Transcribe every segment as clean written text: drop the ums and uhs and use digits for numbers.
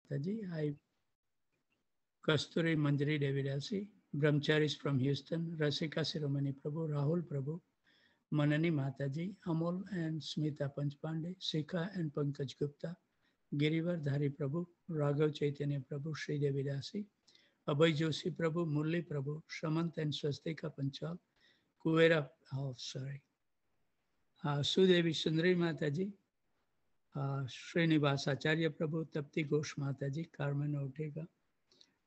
Taji. I Kasturi Manjari Devidasi, Brahmacharis from Houston, Rasika Siromani Prabhu, Rahul Prabhu, Manani Mataji, Amol and Smita Panchpande, Sikha and Pankaj Gupta, Girivar Dhari Prabhu, Raghav Chaitanya Prabhu, Sri Devidasi, Abhay Joshi Prabhu, Murli Prabhu, Shamant and Swastika Panchal, Kuvera, Sudevi Sundari Mataji, Srinivas Acharya Prabhu, Tapti Ghosh Mataji, Carmen Ortega,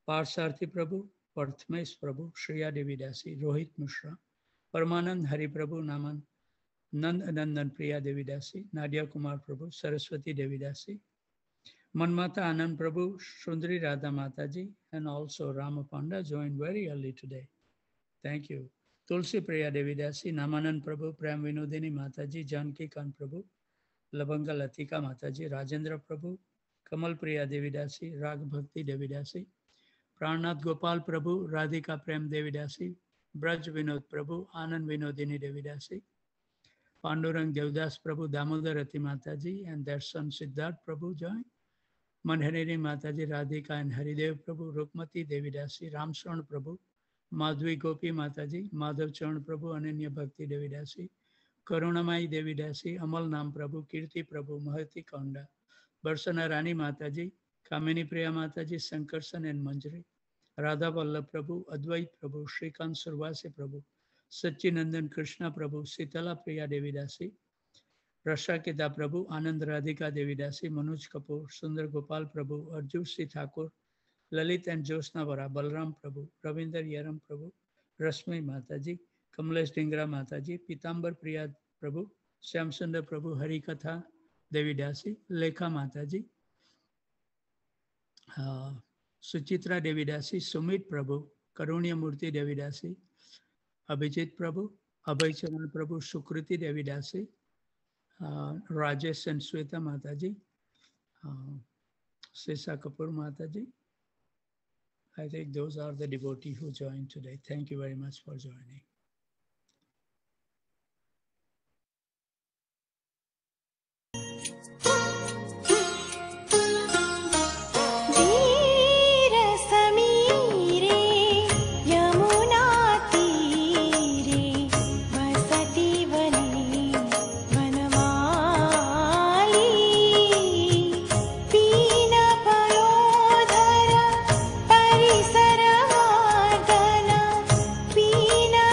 Parsarthi Prabhu, Parthmesh Prabhu, Shriya Devidasi, Rohit Mishra, Parmanand Hari Prabhu, Naman, Nand Anandan Priya Devidasi, Nadia Kumar Prabhu, Saraswati Devidasi, Manmata Anand Prabhu, Sundari Radha Mataji, and also Ramapanda joined very early today. Thank you. Tulsi Priya Devidasi, Namanand Prabhu, Prem Vinodini Mataji, Janki Khan Prabhu, Labanga Latika Mataji, Rajendra Prabhu, Kamal Priya Devidasi, Rag Bhakti Devidasi, Pranath Gopal Prabhu, Radhika Prem Devidasi, Braj Vinod Prabhu, Anand Vinodini Devidasi, Pandurang Devdas Prabhu, Damodar Rati Mataji, and their son Siddharth Prabhu joined. Manharini Mataji, Radhika and Haridev Prabhu, Rukmati Devidasi, Ramswaran Prabhu, Madhvi Gopi Mataji, Madhav Charan Prabhu, Ananya Bhakti Devidasi, Karunamai Devidasi, Amal Nam Prabhu, Kirti Prabhu, Mahati Konda, Barsana Rani Mataji, Kamini Priya Mataji, Sankarsan and Manjari, Radha Vallabh Prabhu, Advait Prabhu, Shrikant Survasi Prabhu, Satchinandan Krishna Prabhu, Sitala Priya Devidasi, Rashakita Prabhu, Anand Radhika Devidasi, Manoj Kapoor, Sundar Gopal Prabhu, Arjun C. Thakur, Lalit and Josna Vara, Balram Prabhu, Ravinder Yaram Prabhu, Rasmi Mataji, Kamlesh Dingra Mataji, Pitambar Priya Prabhu, Shyamsundar Prabhu, Harikatha Devidasi, Lekha Mataji, Suchitra Devidasi, Sumit Prabhu, Karunya Murthy Devidasi, Abhijit Prabhu, Abhay Charan Prabhu, Sukriti Devidasi, Rajesh and Sweta Mataji, Sesa Kapoor Mataji. I think those are the devotees who joined today. Thank you very much for joining. Pina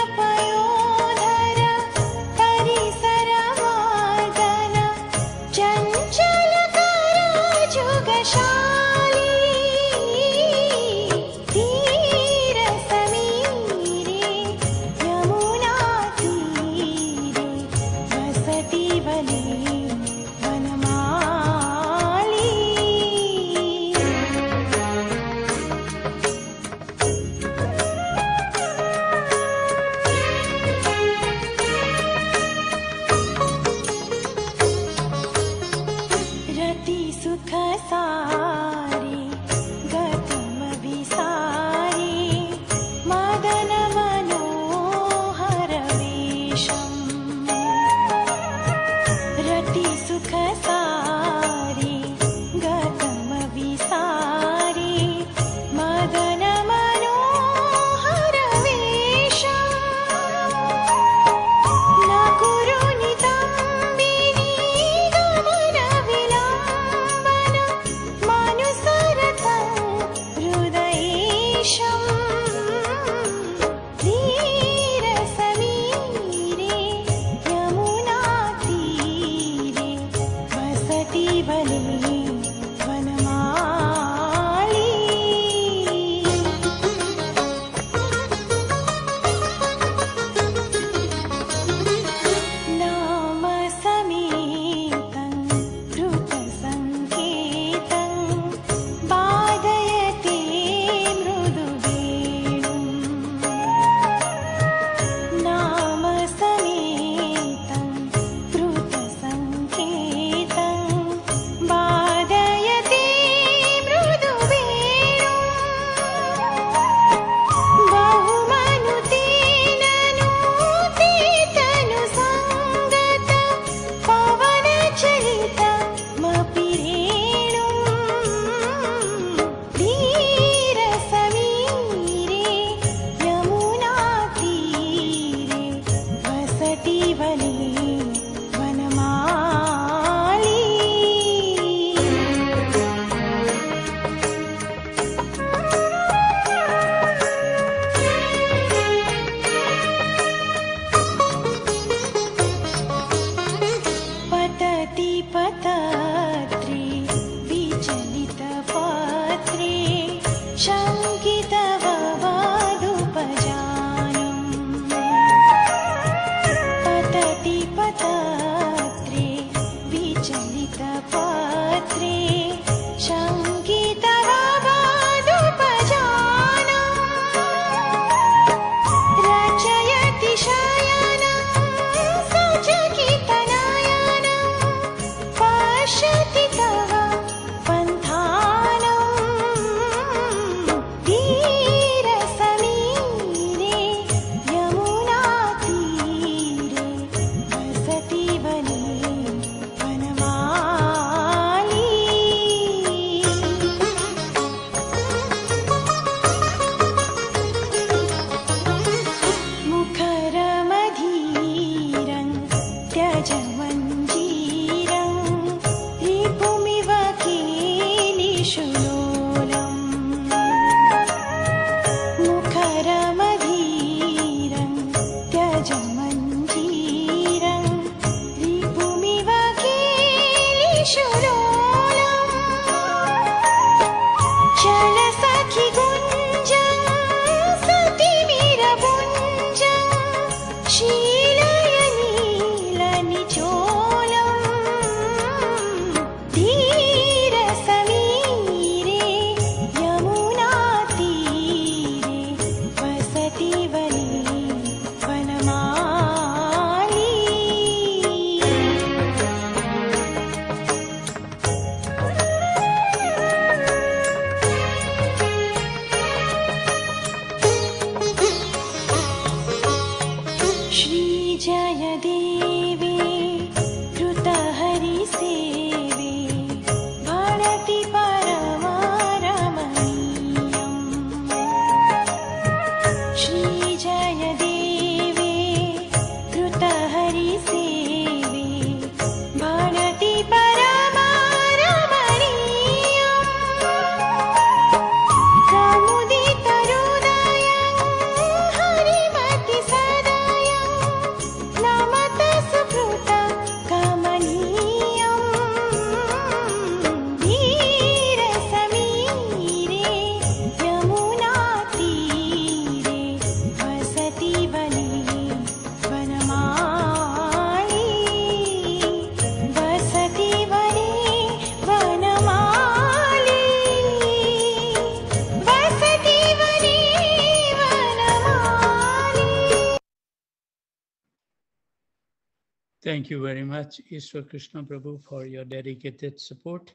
Thank you very much, Ishwar Krishna Prabhu, for your dedicated support.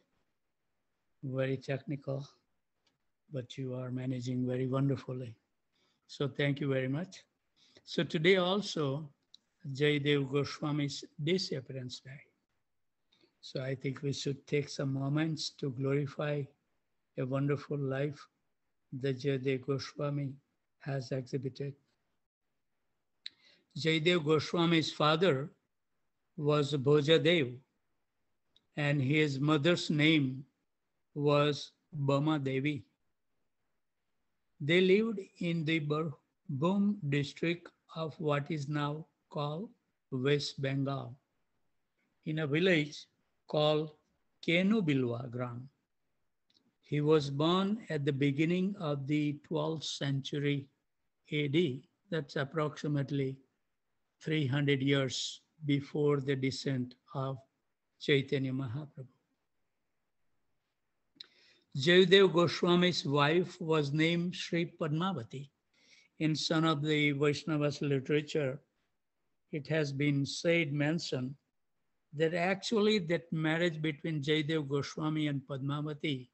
Very technical, but you are managing very wonderfully. So thank you very much. So today also, Jaidev Goswami's disappearance day. So I think we should take some moments to glorify a wonderful life that Jaidev Goswami has exhibited. Jaidev Goswami's father was Bhojadev, and his mother's name was Bama Devi. They lived in the Bhum district of what is now called West Bengal, in a village called Kenubilwa Gram. He was born at the beginning of the 12th century AD, that's approximately 300 years before the descent of Chaitanya Mahaprabhu. Jaydev Goswami's wife was named Sri Padmavati. In some of the Vaishnava's literature, it has been mentioned, that actually that marriage between Jaydev Goswami and Padmavati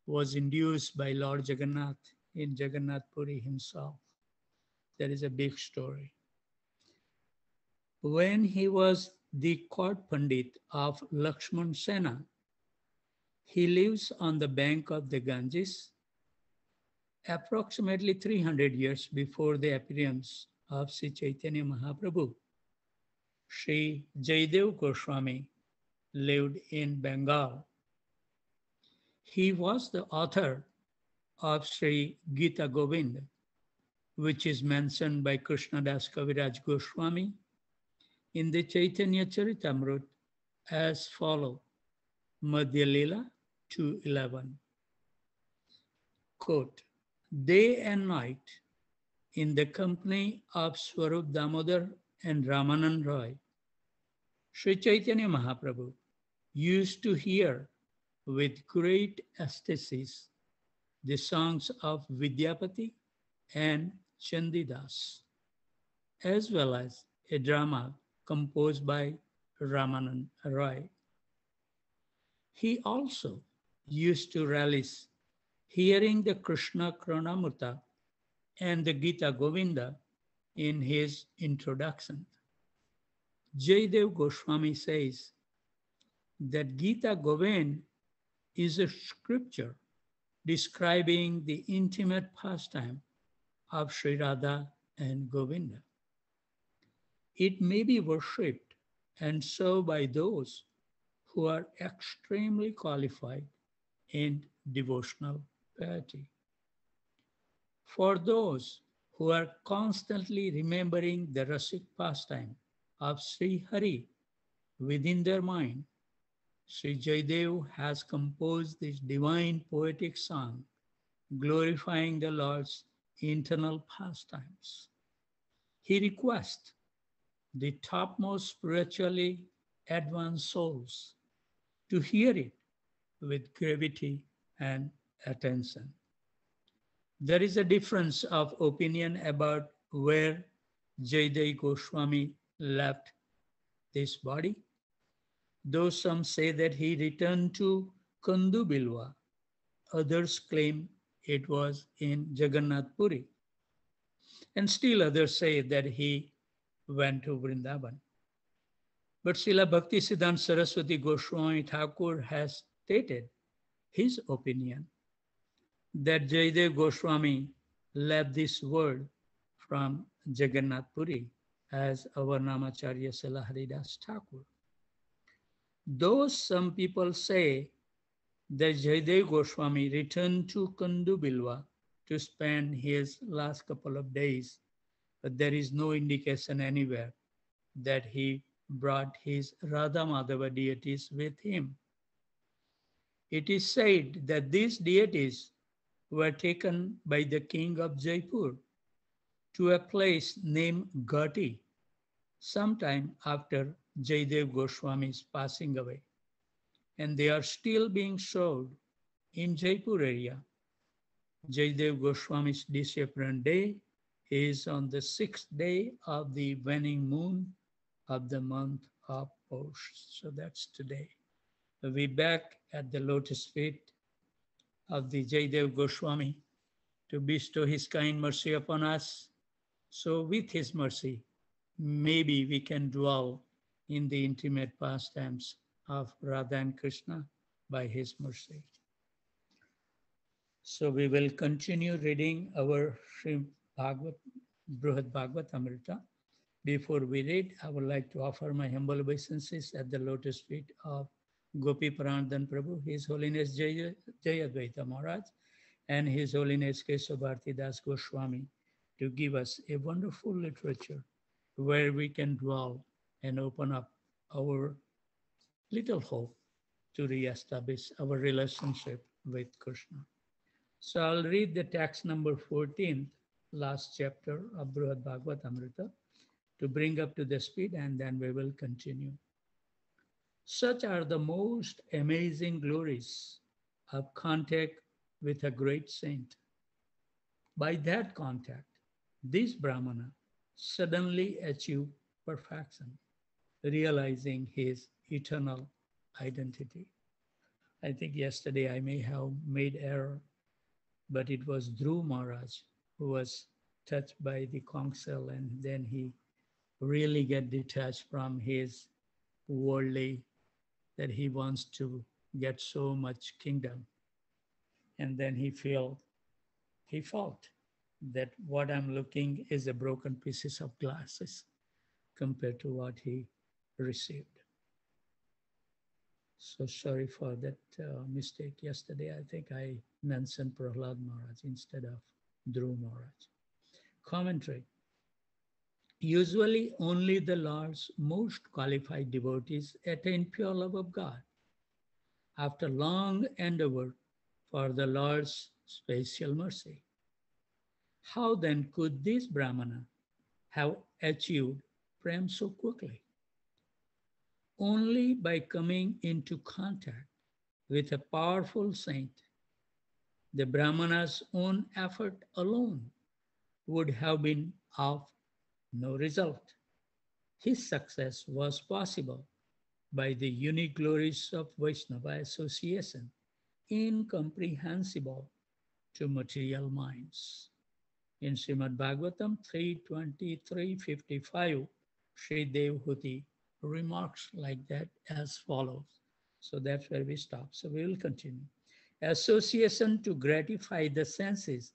was induced by Lord Jagannath in Jagannath Puri himself. There is a big story. When he was the court pandit of Lakshman Sena, he lives on the bank of the Ganges, approximately 300 years before the appearance of Sri Chaitanya Mahaprabhu. Sri Jaidev Goswami lived in Bengal. He was the author of Sri Gita Govind, which is mentioned by Krishnadas Kaviraj Goswami in the Chaitanya Charitamrita as follows, Madhya Lila 2:11. Quote, day and night, in the company of Swarup Damodar and Ramanand Roy, Sri Chaitanya Mahaprabhu used to hear with great ecstasis the songs of Vidyapati and Chandidas, as well as a drama composed by Ramanand Roy. He also used to relish hearing the Krishna Kranamrita and the Gita Govinda in his introduction. Jaidev Goswami says that Gita Govind is a scripture describing the intimate pastime of Sri Radha and Govinda. It may be worshipped and served by those who are extremely qualified in devotional piety. For those who are constantly remembering the rasic pastime of Sri Hari within their mind, Sri Jaidev has composed this divine poetic song glorifying the Lord's internal pastimes. He requests the topmost spiritually advanced souls to hear it with gravity and attention. There is a difference of opinion about where Jaidev Goswami left this body. Though some say that he returned to Kandubilwa, others claim it was in Jagannath Puri. And still others say that he went to Vrindavan. But Srila Bhaktisiddhanta Saraswati Goswami Thakur has stated his opinion that Jaidev Goswami left this world from Jagannath Puri as our Namacharya Srila Haridas Thakur. Though some people say that Jaidev Goswami returned to Kandubilwa to spend his last couple of days, but there is no indication anywhere that he brought his Radha Madhava deities with him. It is said that these deities were taken by the king of Jaipur to a place named Ghati sometime after Jaidev Goswami's passing away, and they are still being sold in Jaipur area. Jaidev Goswami's disappearance day is on the 6th day of the waning moon of the month of Posh. So that's today. We back at the lotus feet of the Jaidev Goswami to bestow his kind mercy upon us. So with his mercy, maybe we can dwell in the intimate pastimes of Radha and Krishna by his mercy. So we will continue reading our Sri Bhagavat, Brihad Bhagavatamrita. Before we read, I would like to offer my humble obeisances at the lotus feet of Gopi Pranadhan Prabhu, His Holiness Jayadvaita Maharaj, and His Holiness Keshavarti Das Goswami to give us a wonderful literature where we can dwell and open up our little hope to re-establish our relationship with Krishna. So I'll read the text number 14, last chapter of Brihad Bhagavatamrita, to bring up to the speed, and then we will continue. Such are the most amazing glories of contact with a great saint. By that contact, this Brahmana suddenly achieved perfection, realizing his eternal identity. I think yesterday I may have made error, but it was Dhruv Maharaj who was touched by the counsel, and then he really get detached from his worldly, that he wants to get so much kingdom. And then he felt that what I'm looking is a broken pieces of glasses compared to what he received. So sorry for that mistake yesterday. I think I mentioned Prahlad Maharaj instead of Dhruv Maharaj. Commentary. Usually only the Lord's most qualified devotees attain pure love of God. After long endeavor for the Lord's special mercy. How then could this Brahmana have achieved prem so quickly? Only by coming into contact with a powerful saint. The Brahmana's own effort alone would have been of no result. His success was possible by the unique glories of Vaishnava association, incomprehensible to material minds. In Srimad Bhagavatam 3:23-55, Sri Devhuti remarks like that as follows. So that's where we stop. So we will continue. Association to gratify the senses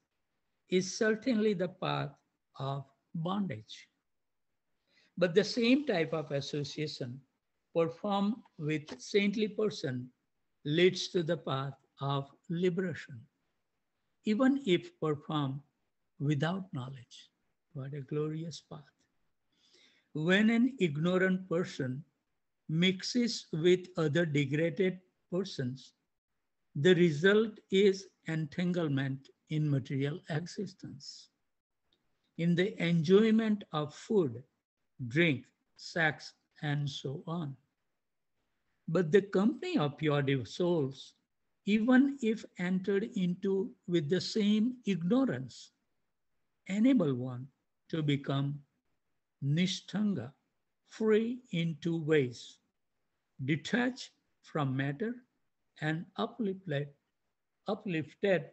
is certainly the path of bondage. But the same type of association performed with saintly person leads to the path of liberation, even if performed without knowledge. What a glorious path. When an ignorant person mixes with other degraded persons, the result is entanglement in material existence. In the enjoyment of food, drink, sex, and so on. But the company of pure souls, even if entered into with the same ignorance, enable one to become nishtanga, free in two ways, detached from matter and uplifted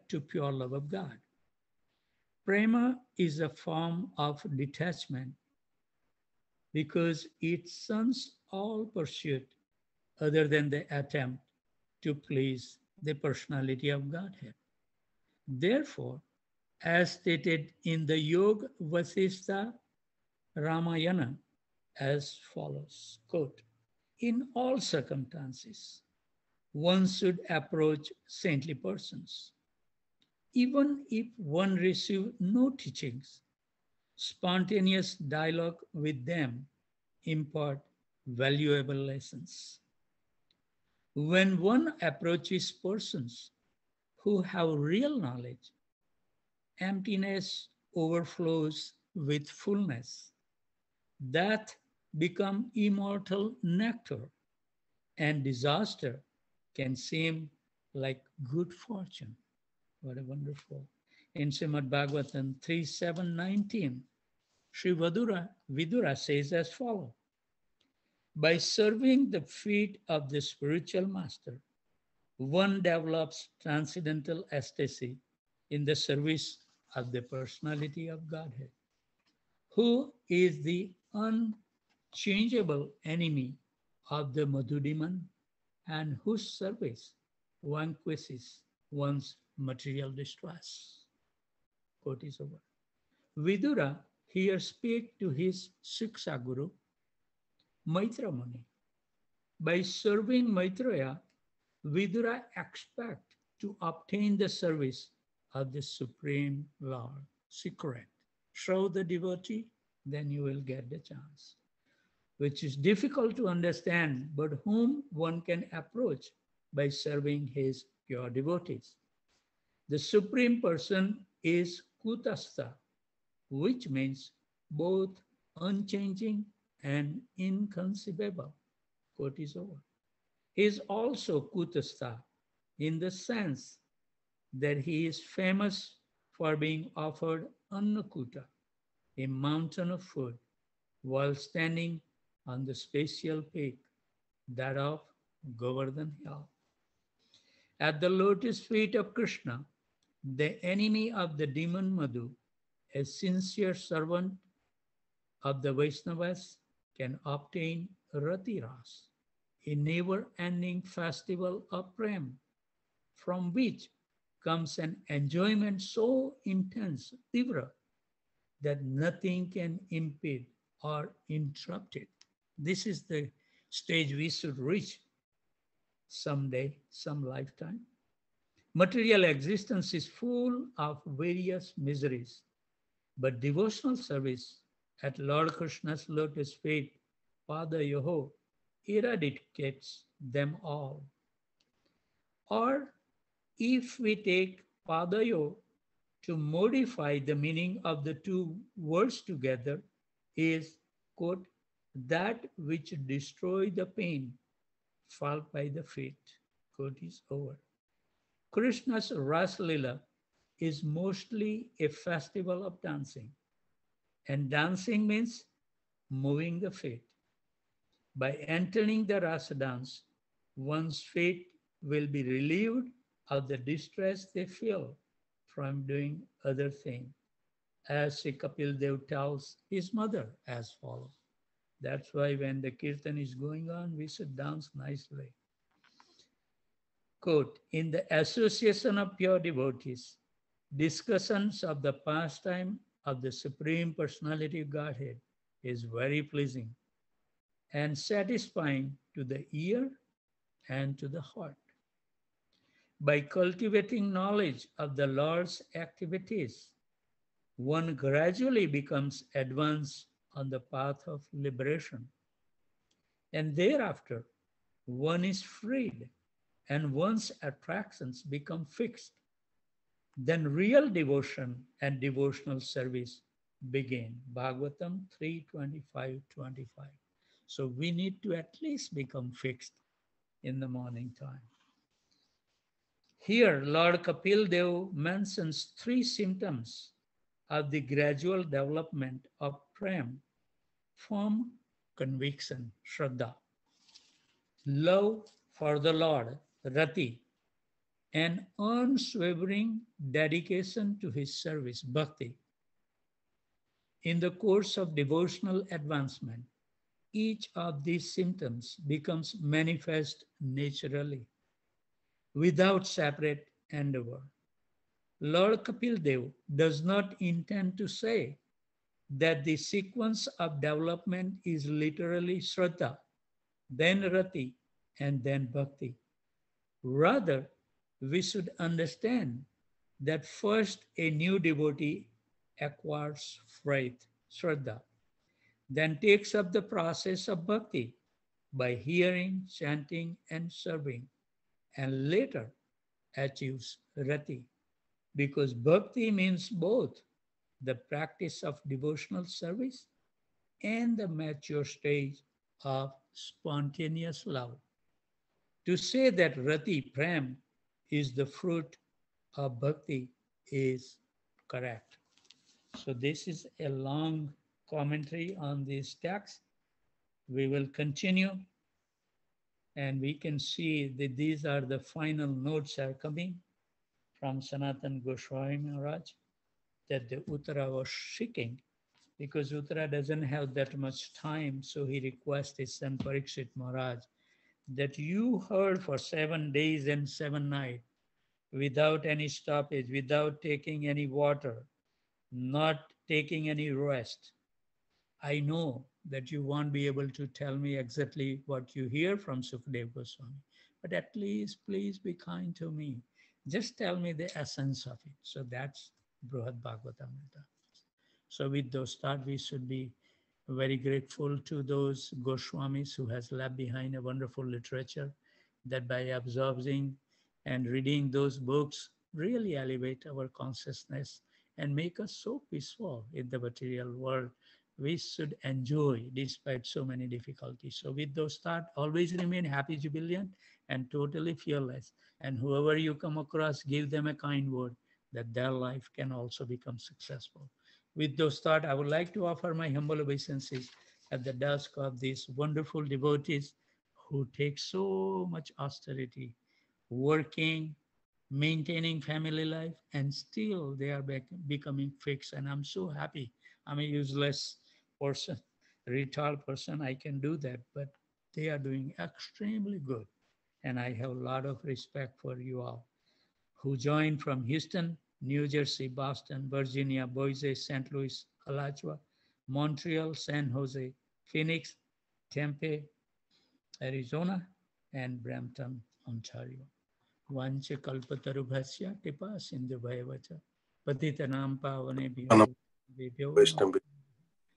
to pure love of God. Prema is a form of detachment because it shuns all pursuit other than the attempt to please the personality of Godhead. Therefore, as stated in the Yoga Vasistha Ramayana as follows, quote, in all circumstances, one should approach saintly persons. Even if one receive no teachings, spontaneous dialogue with them impart valuable lessons. When one approaches persons who have real knowledge, emptiness overflows with fullness. That become immortal nectar, and disaster can seem like good fortune. What a wonderful. In Srimad Bhagavatam 3:7-19, Sri Vidura says as follows. By serving the feet of the spiritual master, one develops transcendental ecstasy in the service of the personality of Godhead, who is the unchangeable enemy of the Madhudiman and whose service vanquishes one's material distress. Quote is over. Vidura here speak to his Shiksha Guru, Maitra Muni. By serving Maitreya, Vidura expect to obtain the service of the Supreme Lord. Secret. Show the devotee, then you will get the chance. Which is difficult to understand, but whom one can approach by serving his pure devotees. The Supreme Person is Kutastha, which means both unchanging and inconceivable. Quote is over. He is also Kutastha in the sense that he is famous for being offered Annakuta, a mountain of food, while standing on the spatial peak, that of Govardhan Hill. At the lotus feet of Krishna, the enemy of the demon Madhu, a sincere servant of the Vaishnavas, can obtain Rati Ras, a never-ending festival of Prem, from which comes an enjoyment so intense, Tivra, that nothing can impede or interrupt it. This is the stage we should reach someday, some lifetime. Material existence is full of various miseries, but devotional service at Lord Krishna's lotus feet, Pada Yoho, eradicates them all. Or if we take Padayo to modify the meaning of the two words together, is, quote, that which destroy the pain felt by the feet. Quote is over. Krishna's Ras Lila is mostly a festival of dancing, and dancing means moving the feet. By entering the Rasa dance, one's feet will be relieved of the distress they feel from doing other things, as Sri Kapil Dev tells his mother as follows. That's why when the kirtan is going on, we should dance nicely. Quote, in the association of pure devotees, discussions of the pastime of the Supreme Personality of Godhead is very pleasing and satisfying to the ear and to the heart. By cultivating knowledge of the Lord's activities, one gradually becomes advanced on the path of liberation. And thereafter, one is freed and one's attractions become fixed. Then real devotion and devotional service begin. Bhagavatam 3:25-25. So we need to at least become fixed in the morning time. Here, Lord Kapil Dev mentions 3 symptoms of the gradual development of prem: firm conviction, Shraddha; love for the Lord, Rati; and unswavering dedication to his service, Bhakti. In the course of devotional advancement, each of these symptoms becomes manifest naturally, without separate endeavor. Lord Kapil Dev does not intend to say that the sequence of development is literally Shraddha, then Rati, and then Bhakti. Rather, we should understand that first a new devotee acquires faith, Shraddha, then takes up the process of Bhakti by hearing, chanting, and serving, and later achieves Rati, because Bhakti means both the practice of devotional service and the mature stage of spontaneous love. To say that Rati, Prem, is the fruit of Bhakti is correct. So this is a long commentary on this text. We will continue, and we can see that these are the final notes are coming from Sanatan Goswami Maharaj, that the Uttara was seeking, because Uttara doesn't have that much time, so he requests his son Parikshit Maharaj that you heard for 7 days and 7 nights without any stoppage, without taking any water, not taking any rest. I know that you won't be able to tell me exactly what you hear from Sukadeva Goswami, but at least please be kind to me. Just tell me the essence of it. So that's Brihad Bhagavatamrita. So with those thoughts, we should be very grateful to those Goswamis who has left behind a wonderful literature that by observing and reading those books really elevate our consciousness and make us so peaceful in the material world. We should enjoy despite so many difficulties. So with those thoughts, always remain happy, jubilant, and totally fearless. And whoever you come across, give them a kind word that their life can also become successful. With those thoughts, I would like to offer my humble obeisances at the dusk of these wonderful devotees who take so much austerity, working, maintaining family life, and still they are becoming fixed. And I'm so happy. I'm a useless person, retard person. I can do that, but they are doing extremely good. And I have a lot of respect for you all who joined from Houston, New Jersey, Boston, Virginia, Boise, St. Louis, Alachua, Montreal, San Jose, Phoenix, Tempe, Arizona, and Brampton, Ontario. Vancha kalpatarubhasya tipa sindhu bhayavacha patitanam pavane bhyo Vaishnav